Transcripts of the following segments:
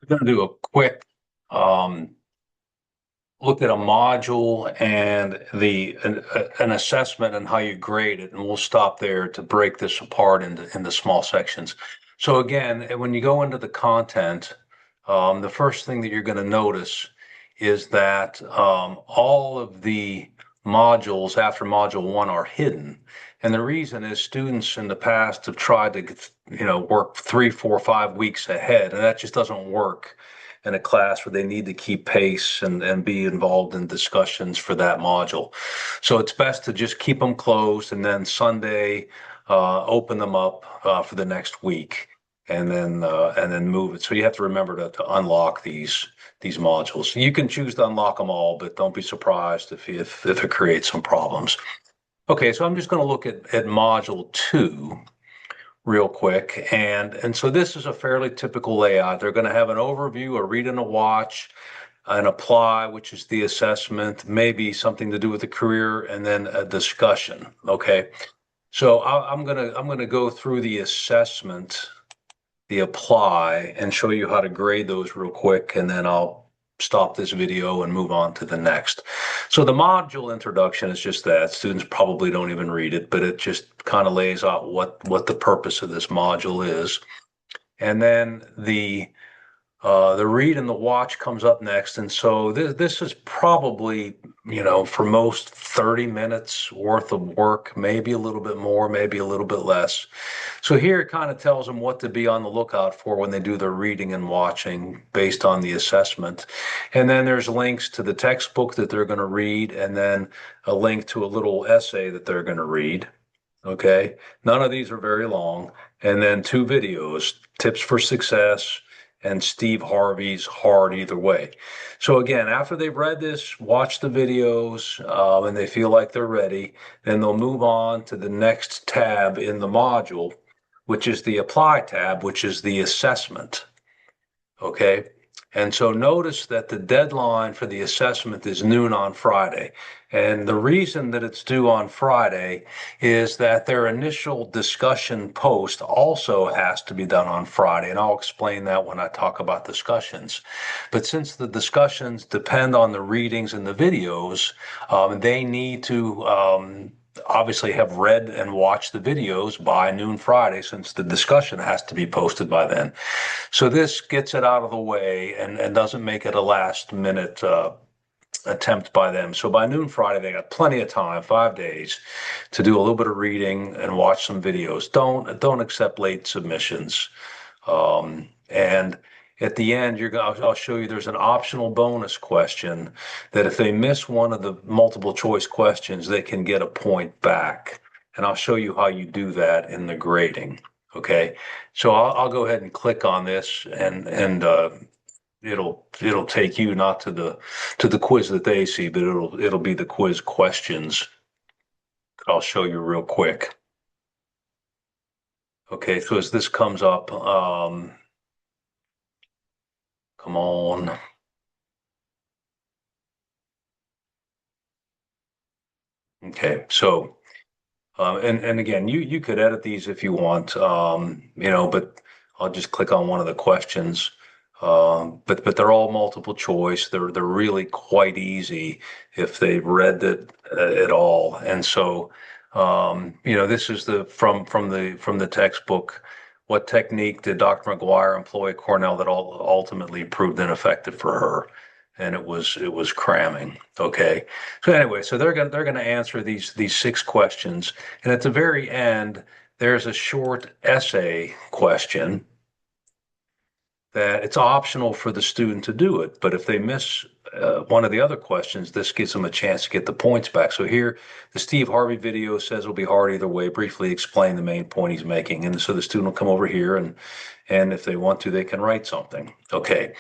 We're going to do a quick look at a module and an assessment and how you grade it, and we'll stop there to break this apart into small sections. So again, when you go into the content, the first thing that you're going to notice is that all of the modules after module one are hidden. And the reason is students in the past have tried to, work 3, 4, 5 weeks ahead, and that just doesn't work in a class where they need to keep pace and be involved in discussions for that module. So it's best to just keep them closed and then Sunday open them up for the next week and then move it. So you have to remember to unlock these modules. You can choose to unlock them all, but don't be surprised if it creates some problems. Okay, so I'm just going to look at module 2 real quick. And so this is a fairly typical layout. They're going to have an overview, a read and a watch, an apply, which is the assessment, maybe something to do with the career, and then a discussion. Okay. So I'm gonna go through the assessment, the apply, and show you how to grade those real quick, and then I'll stop this video and move on to the next. So the module introduction is just that. Students probably don't even read it, but it just kind of lays out what the purpose of this module is. And then the read and the watch comes up next. And so this is probably, for most 30 minutes worth of work, maybe a little bit more, maybe a little bit less. So here it kind of tells them what to be on the lookout for when they do their reading and watching based on the assessment. And then there's links to the textbook that they're going to read, and then a link to a little essay that they're going to read. Okay. None of these are very long. And then 2 videos, Tips for Success and Steve Harvey's Hard Either Way. So again, after they've read this, watch the videos, and they feel like they're ready, then they'll move on to the next tab in the module, which is the Apply tab, which is the assessment. Okay. And so notice that the deadline for the assessment is noon on Friday. And the reason that it's due on Friday is that their initial discussion post also has to be done on Friday. And I'll explain that when I talk about discussions. But since the discussions depend on the readings and the videos, they need to obviously have read and watched the videos by noon Friday, since the discussion has to be posted by then. So this gets it out of the way and doesn't make it a last minute attempt by them. So by noon Friday, they got plenty of time, 5 days, to do a little bit of reading and watch some videos. Don't accept late submissions. And at the end, I'll show you there's an optional bonus question that if they miss one of the multiple choice questions, they can get a point back. And I'll show you how you do that in the grading. Okay, so I'll go ahead and click on this, and it'll take you not to the quiz that they see, but it'll be the quiz questions that I'll show you real quick. Okay, so as this comes up, come on. Okay, so and again, you could edit these if you want, but I'll just click on one of the questions. But they're all multiple choice. They're really quite easy if they've read it at all. And so, this is from the textbook. What technique did Dr. McGuire employ at Cornell that ultimately proved ineffective for her? And it was cramming. Okay. So anyway, so they're gonna answer these 6 questions, and at the very end, there's a short essay question that it's optional for the student to do it. But if they miss one of the other questions, this gives them a chance to get the points back. So here, the Steve Harvey video says it'll be hard either way. Briefly explain the main point he's making, and so the student will come over here, and if they want to, they can write something. Okay,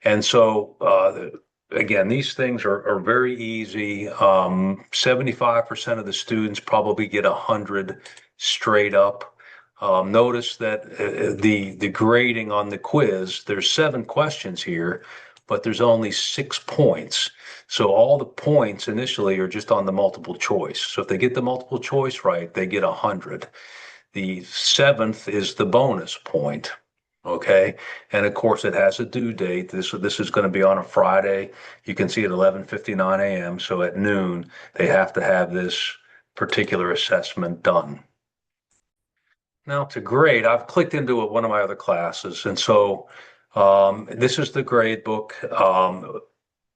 and so again, these things are very easy. 75% of the students probably get 100 straight up. Notice that the grading on the quiz, there's 7 questions here, but there's only 6 points. So all the points initially are just on the multiple choice. So if they get the multiple choice right, they get 100. The 7th is the bonus point. Okay. And of course, it has a due date. This is going to be on a Friday. You can see at 11:59 a.m. So at noon, they have to have this particular assessment done. Now to grade, I've clicked into one of my other classes, and so this is the grade book.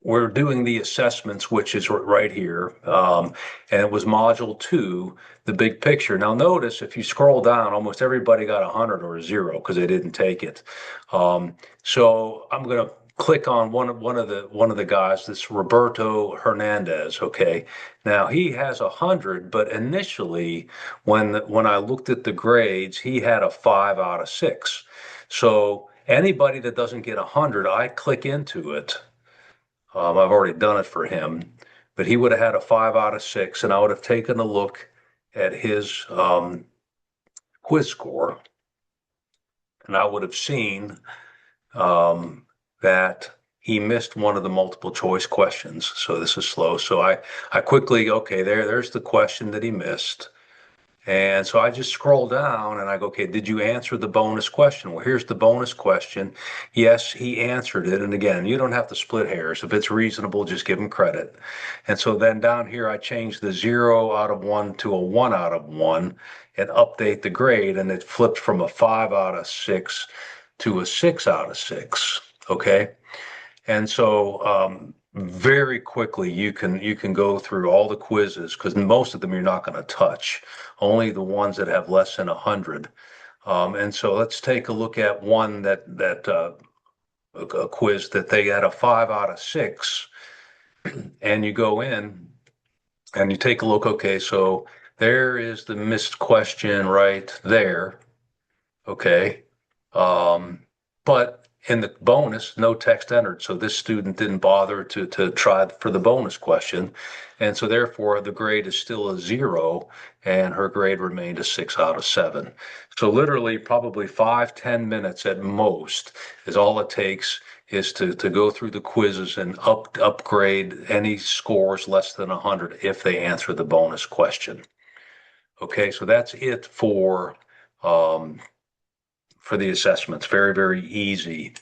We're doing the assessments, which is right here. And it was module two, the big picture. Now, notice if you scroll down, almost everybody got 100 or a zero because they didn't take it. So I'm going to click on one of the guys. This Roberto Hernandez. Okay, now he has 100, but initially, when I looked at the grades, he had a 5 out of 6. So anybody that doesn't get 100, I click into it. I've already done it for him, but he would have had a 5 out of 6, and I would have taken a look at his quiz score, and I would have seen that he missed one of the multiple choice questions. So this is slow. So I quickly, okay, there's the question that he missed. And so I just scroll down and I go, okay, did you answer the bonus question? Well, here's the bonus question. Yes, he answered it. And again, you don't have to split hairs. If it's reasonable, just give him credit. And so then down here, I change the 0 out of 1 to a 1 out of 1 and update the grade. And it flipped from a 5 out of 6 to a 6 out of 6. Okay. And so very quickly you can go through all the quizzes because most of them you're not going to touch, only the ones that have less than 100. And so let's take a look at one that a quiz that they had a 5 out of 6, and you go in and you take a look. Okay, so there is the missed question right there. Okay. Um, but in the bonus, no text entered. So this student didn't bother to try for the bonus question. And so therefore the grade is still a 0 and her grade remained a 6 out of 7. So literally probably 5-10 minutes at most is all it takes is to go through the quizzes and upgrade any scores less than 100 if they answer the bonus question. Okay, so that's it um, for the assessments. Very, very easy.